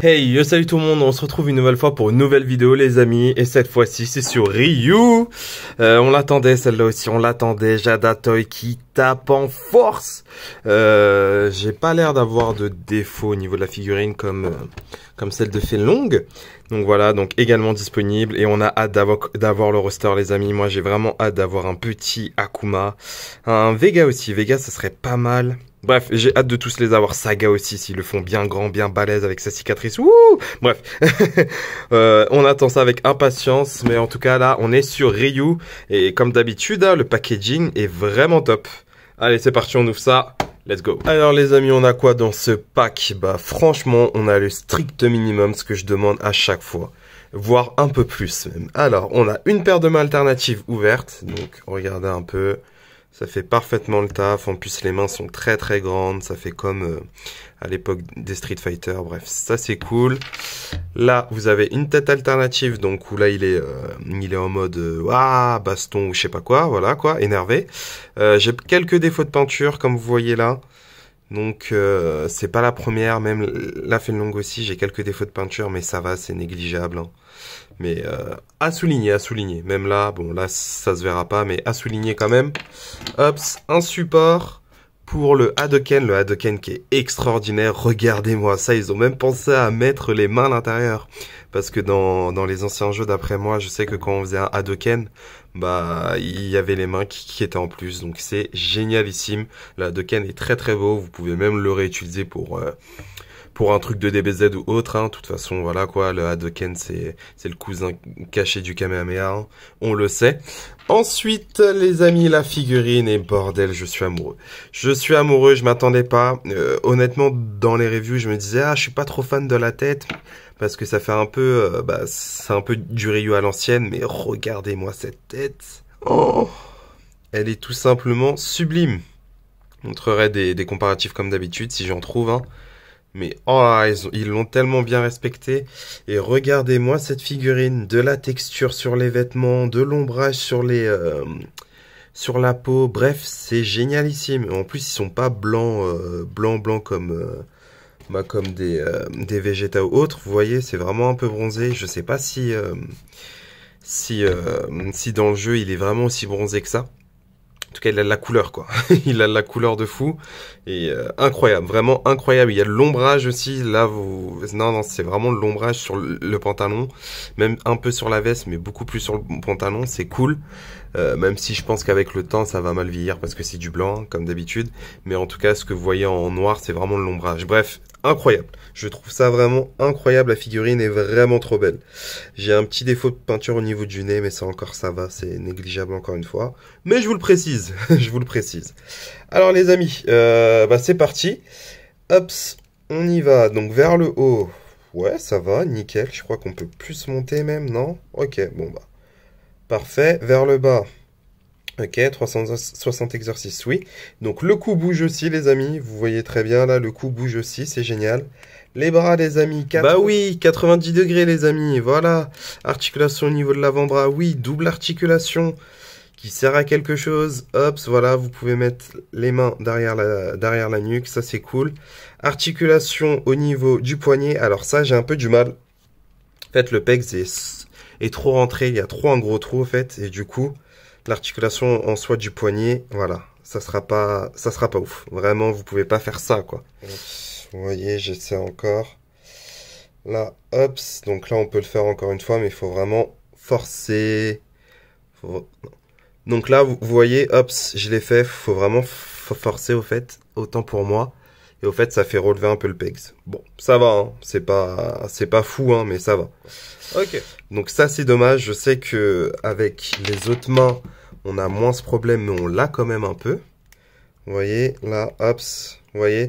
Hey, yo, salut tout le monde, on se retrouve une nouvelle fois pour une nouvelle vidéo les amis, et cette fois-ci c'est sur Ryu. On l'attendait celle-là aussi, on l'attendait, Jada Toy qui tape en force. J'ai pas l'air d'avoir de défaut au niveau de la figurine comme celle de Fenlong. Donc voilà, donc également disponible, et on a hâte d'avoir le roster les amis. Moi j'ai vraiment hâte d'avoir un petit Akuma, un Vega aussi, Vega ça serait pas mal. Bref, j'ai hâte de tous les avoir. Saga aussi, s'ils le font bien grand, bien balèze avec sa cicatrice. Wouh! Bref, on attend ça avec impatience. Mais en tout cas, là, on est sur Ryu. Et comme d'habitude, hein, le packaging est vraiment top. Allez, c'est parti, on ouvre ça. Let's go. Alors les amis, on a quoi dans ce pack? Bah franchement, on a le strict minimum, ce que je demande à chaque fois. Voire un peu plus même. Alors, on a une paire de mains alternatives ouvertes. Donc, regardez un peu. Ça fait parfaitement le taf. En plus, les mains sont très très grandes. Ça fait comme à l'époque des Street Fighter. Bref, ça c'est cool. Là, vous avez une tête alternative. Donc, où là, il est en mode baston ou je sais pas quoi. Voilà quoi, énervé. J'ai quelques défauts de peinture, comme vous voyez là. Donc, c'est pas la première. Même la Fenlong aussi, j'ai quelques défauts de peinture. Mais ça va, c'est négligeable. Hein. Mais à souligner, à souligner. Même là, bon là ça se verra pas, mais à souligner quand même. Hop, un support pour le Hadoken qui est extraordinaire. Regardez-moi ça, ils ont même pensé à mettre les mains à l'intérieur. Parce que dans les anciens jeux, d'après moi, je sais que quand on faisait un Hadoken, bah il y avait les mains qui étaient en plus. Donc c'est génialissime. Le Hadoken est très très beau, vous pouvez même le réutiliser pour un truc de DBZ ou autre, hein. De toute façon, voilà quoi, le Hadoken, c'est le cousin caché du Kamehameha, hein. On le sait. Ensuite, les amis, la figurine, et bordel, je suis amoureux. Je suis amoureux, je m'attendais pas. Honnêtement, dans les reviews, je me disais, je suis pas trop fan de la tête, parce que ça fait un peu, c'est un peu du Ryu à l'ancienne, mais regardez-moi cette tête. Oh, elle est tout simplement sublime. Je montrerai des comparatifs comme d'habitude, si j'en trouve, hein. Mais ils l'ont tellement bien respecté. Et regardez-moi cette figurine. De la texture sur les vêtements, de l'ombrage sur sur la peau. Bref, c'est génialissime. En plus, ils sont pas blancs, blancs comme des Vegeta ou autres. Vous voyez, c'est vraiment un peu bronzé. Je sais pas si dans le jeu, il est vraiment aussi bronzé que ça. En tout cas, il a de la couleur, quoi. Il a de la couleur de fou. Et incroyable, vraiment incroyable. Il y a de l'ombrage aussi. Là, non, c'est vraiment de l'ombrage sur le pantalon. Même un peu sur la veste, mais beaucoup plus sur le pantalon. C'est cool. Même si je pense qu'avec le temps, ça va mal vieillir parce que c'est du blanc, hein, comme d'habitude. Mais en tout cas, ce que vous voyez en noir, c'est vraiment de l'ombrage. Bref, incroyable. Je trouve ça vraiment incroyable. La figurine est vraiment trop belle. J'ai un petit défaut de peinture au niveau du nez, mais ça encore, ça va. C'est négligeable encore une fois. Mais je vous le précise. Je vous le précise. Alors les amis, c'est parti. Hop, on y va. Donc vers le haut. Ouais, ça va, nickel. Je crois qu'on peut plus monter même, non? Ok, bon bah. Parfait. Vers le bas. Ok, 360 exercices, oui. Donc le cou bouge aussi, les amis. Vous voyez très bien, là, le cou bouge aussi, c'est génial. Les bras, les amis. Bah oui, 90 degrés, les amis. Voilà. Articulation au niveau de l'avant-bras. Oui, double articulation qui sert à quelque chose. Hop, voilà, vous pouvez mettre les mains derrière la nuque. Ça, c'est cool. Articulation au niveau du poignet. Alors ça, j'ai un peu du mal. En fait, le pec est trop rentré. Il y a trop un gros trou, en fait. Et du coup, l'articulation en soi du poignet, voilà, ça sera pas ouf. Vraiment, vous pouvez pas faire ça, quoi. Vous voyez, j'essaie encore. Là, hop, donc là, on peut le faire encore une fois, mais il faut vraiment forcer. Donc là, vous voyez, hop, je l'ai fait. Faut vraiment forcer, au fait, autant pour moi. Et au fait, ça fait relever un peu le pegs. Bon, ça va, hein. C'est pas fou, hein, mais ça va. Ok. Donc ça, c'est dommage. Je sais que avec les autres mains, on a moins ce problème, mais on l'a quand même un peu. Vous voyez, là, hop, vous voyez.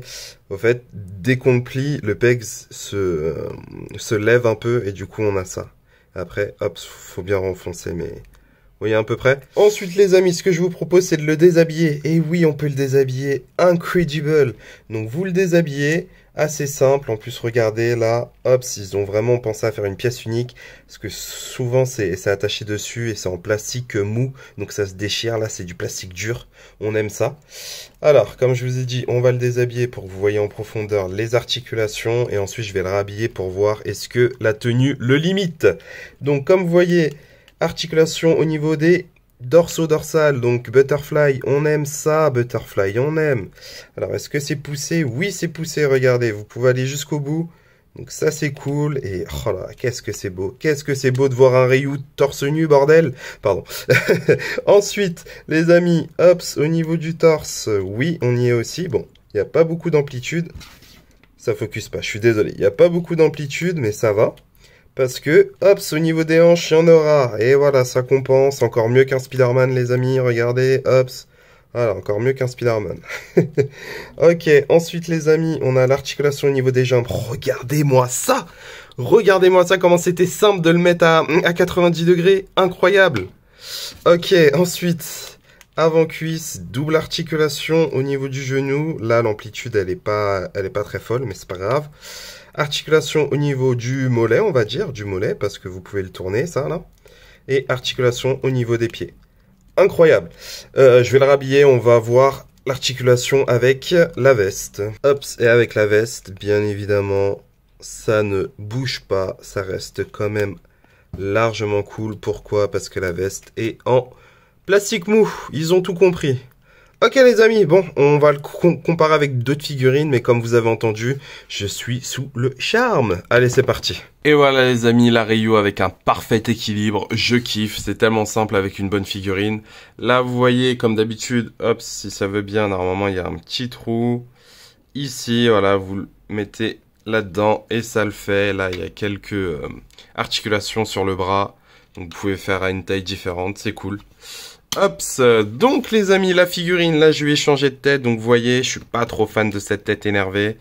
Au fait, dès qu'on le plie, le pegs se lève un peu et du coup, on a ça. Après, hop, faut bien renfoncer, mais vous voyez à peu près. Ensuite, les amis, ce que je vous propose, c'est de le déshabiller. Et oui, on peut le déshabiller. Incredible. Donc, vous le déshabillez. assez simple. En plus, regardez là, hop, ils ont vraiment pensé à faire une pièce unique. Parce que souvent, c'est attaché dessus et c'est en plastique mou. Donc ça se déchire. Là, c'est du plastique dur. On aime ça. Alors, comme je vous ai dit, on va le déshabiller pour que vous voyez en profondeur les articulations. Et ensuite, je vais le rhabiller pour voir est-ce que la tenue le limite. Donc, comme vous voyez, articulation au niveau des dorso-dorsal, donc butterfly, on aime ça, butterfly, on aime. Alors, est-ce que c'est poussé? Oui, c'est poussé, regardez, vous pouvez aller jusqu'au bout. Donc ça, c'est cool. Et oh là, qu'est-ce que c'est beau. Qu'est-ce que c'est beau de voir un Ryu torse nu, bordel. Pardon. Ensuite, les amis, hop, au niveau du torse, oui, on y est aussi. Bon, il n'y a pas beaucoup d'amplitude. Ça focus pas, je suis désolé. Il n'y a pas beaucoup d'amplitude, mais ça va. Parce que, hop, au niveau des hanches, il y en aura. Et voilà, ça compense. Encore mieux qu'un Spider-Man, les amis. Regardez, hop. Voilà, encore mieux qu'un Spider-Man. Ok, ensuite, les amis, on a l'articulation au niveau des jambes. Regardez-moi ça. Regardez-moi ça, comment c'était simple de le mettre à 90 degrés. Incroyable. Ok, ensuite, avant-cuisse, double articulation au niveau du genou. Là, l'amplitude, elle est pas très folle, mais c'est pas grave. Articulation au niveau du mollet, on va dire, du mollet, parce que vous pouvez le tourner, ça, là. Et articulation au niveau des pieds. Incroyable. Je vais le rhabiller, on va voir l'articulation avec la veste. Hop, et avec la veste, bien évidemment, ça ne bouge pas, ça reste quand même largement cool. Pourquoi? Parce que la veste est en plastique mou. Ils ont tout compris. Ok les amis, bon, on va le comparer avec d'autres figurines, mais comme vous avez entendu, je suis sous le charme. Allez, c'est parti. Et voilà les amis, la Ryu avec un parfait équilibre, je kiffe, c'est tellement simple avec une bonne figurine. Là, vous voyez, comme d'habitude, hop, si ça veut bien, normalement, il y a un petit trou. Ici, voilà, vous le mettez là-dedans et ça le fait. Là, il y a quelques articulations sur le bras, donc vous pouvez faire à une taille différente, c'est cool. Hop, donc les amis, la figurine, là je lui ai changé de tête, donc vous voyez, je suis pas trop fan de cette tête énervée,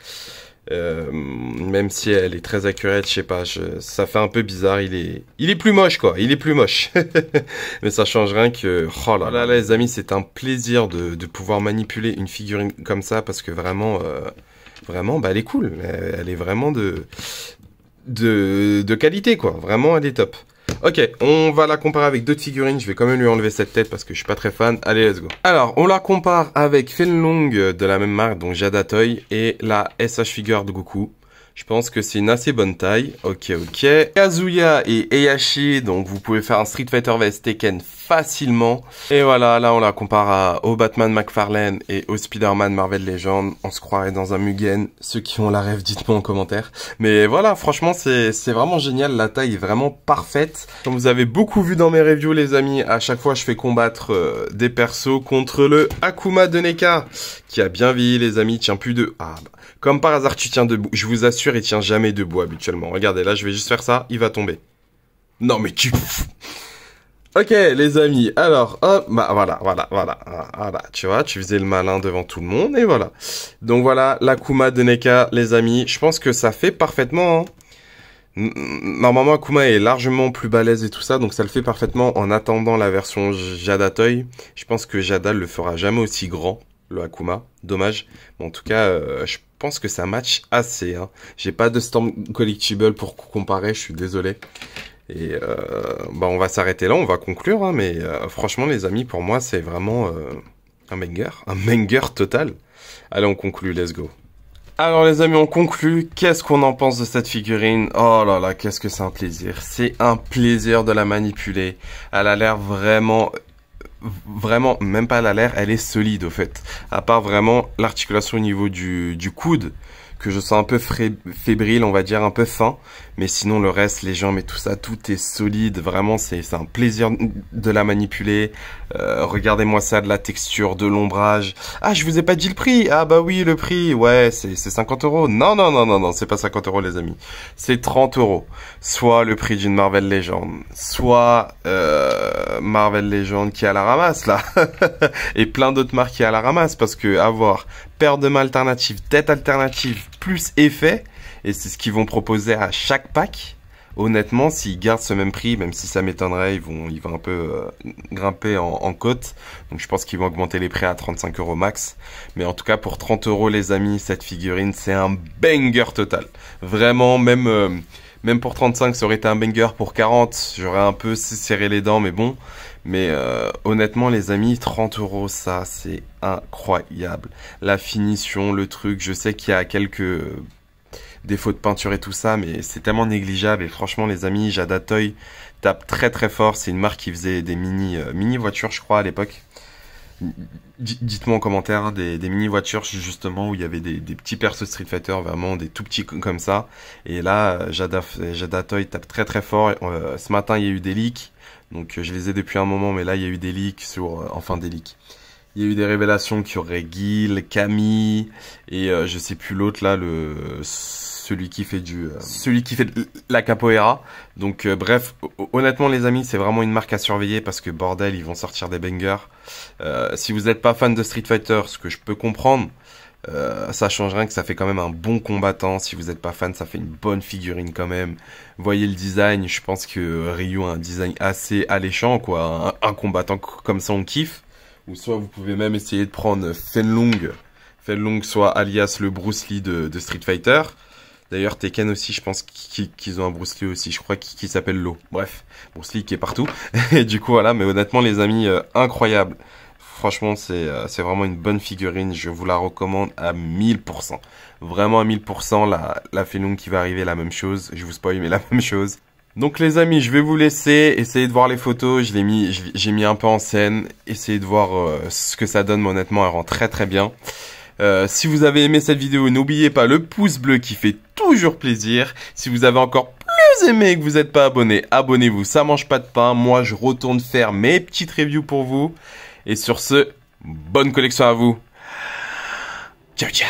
même si elle est très accurate, je sais pas, ça fait un peu bizarre, il est plus moche quoi, il est plus moche, mais ça change rien que, oh là là les amis, c'est un plaisir de pouvoir manipuler une figurine comme ça, parce que vraiment, bah elle est cool, elle est vraiment de qualité quoi, vraiment elle est top. Ok, on va la comparer avec d'autres figurines. Je vais quand même lui enlever cette tête parce que je suis pas très fan. Allez, let's go. Alors, on la compare avec Fenlong de la même marque, donc Jada Toy, et la SH Figure de Goku. Je pense que c'est une assez bonne taille. Ok. Kazuya et Heihachi, donc vous pouvez faire un Street Fighter vs Tekken facilement. Et voilà, là on la compare au Batman McFarlane et au Spider-Man Marvel Legends. On se croirait dans un Mugen. Ceux qui ont la rêve, dites-moi en commentaire. Mais voilà, franchement, c'est vraiment génial. La taille est vraiment parfaite. Comme vous avez beaucoup vu dans mes reviews, les amis, à chaque fois je fais combattre des persos contre le Akuma de NECA, qui a bien vieilli, les amis, tient plus de... Ah, bah. Comme par hasard, tu tiens debout. Je vous assure, il tient jamais debout habituellement. Regardez, là, je vais juste faire ça, il va tomber. Non, mais tu... Ok, les amis, alors, hop, bah voilà, tu vois, tu faisais le malin devant tout le monde, et voilà. Donc voilà, l'Akuma de NECA, les amis, je pense que ça fait parfaitement, hein. Normalement, Akuma est largement plus balèze et tout ça, donc ça le fait parfaitement en attendant la version Jada Toy. Je pense que Jada le fera jamais aussi grand, le Akuma, dommage. Mais en tout cas, je pense que ça match assez, hein. J'ai pas de Storm Collectible pour comparer, je suis désolé. Et bah on va s'arrêter là, on va conclure, hein, mais franchement les amis, pour moi c'est vraiment un banger total. Allez, on conclut, let's go. Alors les amis, on conclut. Qu'est-ce qu'on en pense de cette figurine? Oh là là, qu'est-ce que c'est un plaisir. C'est un plaisir de la manipuler. Elle a l'air vraiment, même pas elle a l'air, elle est solide au fait. À part vraiment l'articulation au niveau du coude, que je sens un peu fébrile, on va dire, un peu fin. Mais sinon, le reste, les jambes et tout ça, tout est solide. Vraiment, c'est un plaisir de la manipuler. Regardez-moi ça, de la texture, de l'ombrage. Ah, je vous ai pas dit le prix. Ah bah oui, le prix. Ouais, c'est 50 €. Non, c'est pas 50 € les amis. C'est 30 €. Soit le prix d'une Marvel Legend, soit Marvel Legend qui est à la ramasse, là. Et plein d'autres marques qui est à la ramasse. Parce que avoir paire de mains alternatives, tête alternative, plus effet, et c'est ce qu'ils vont proposer à chaque pack. honnêtement, s'ils gardent ce même prix, même si ça m'étonnerait, ils vont un peu grimper en cote. Donc je pense qu'ils vont augmenter les prix à 35 € max. Mais en tout cas, pour 30 € les amis, cette figurine, c'est un banger total. Vraiment, même pour 35, ça aurait été un banger. Pour 40, j'aurais un peu serré les dents, mais bon. Mais honnêtement, les amis, 30 €, ça, c'est incroyable. La finition, le truc, je sais qu'il y a quelques défauts de peinture et tout ça, mais c'est tellement négligeable. Et franchement, les amis, Jada Toy tape très très fort. C'est une marque qui faisait des mini voitures, je crois, à l'époque. Dites-moi en commentaire hein, des mini voitures justement où il y avait des petits persos Street Fighter, vraiment des tout petits comme ça. Et là, Jada Toy tape très très fort. Ce matin, il y a eu des leaks. Donc je les ai depuis un moment, mais là il y a eu des leaks enfin des leaks. Il y a eu des révélations qu'il y aurait Gil, Camille et je sais plus l'autre là, celui qui fait de la capoeira. Donc bref, honnêtement les amis, c'est vraiment une marque à surveiller parce que bordel, ils vont sortir des bangers. Si vous n'êtes pas fan de Street Fighter, ce que je peux comprendre, ça change rien que ça fait quand même un bon combattant. Si vous n'êtes pas fan, ça fait une bonne figurine quand même. Voyez le design, je pense que Ryu a un design assez alléchant quoi. Un combattant comme ça on kiffe. Ou soit vous pouvez même essayer de prendre Fenlong soit alias le Bruce Lee de Street Fighter. D'ailleurs Tekken aussi, je pense qu'ils ont un Bruce Lee aussi, je crois qu'il s'appelle Lo. Bref, Bruce Lee qui est partout. Et du coup voilà, mais honnêtement les amis, incroyable. Franchement, c'est vraiment une bonne figurine. Je vous la recommande à 1000%. Vraiment à 1000%. La Fenlong qui va arriver, la même chose. Je vous spoil, mais la même chose. Donc les amis, je vais vous laisser. Essayez de voir les photos. J'ai mis un peu en scène. Essayez de voir ce que ça donne. Mais honnêtement, elle rend très très bien. Si vous avez aimé cette vidéo, n'oubliez pas le pouce bleu qui fait toujours plaisir. Si vous avez encore plus aimé et que vous n'êtes pas abonné, abonnez-vous. Ça mange pas de pain. Moi, je retourne faire mes petites reviews pour vous. Et sur ce, bonne collection à vous. Ciao, ciao.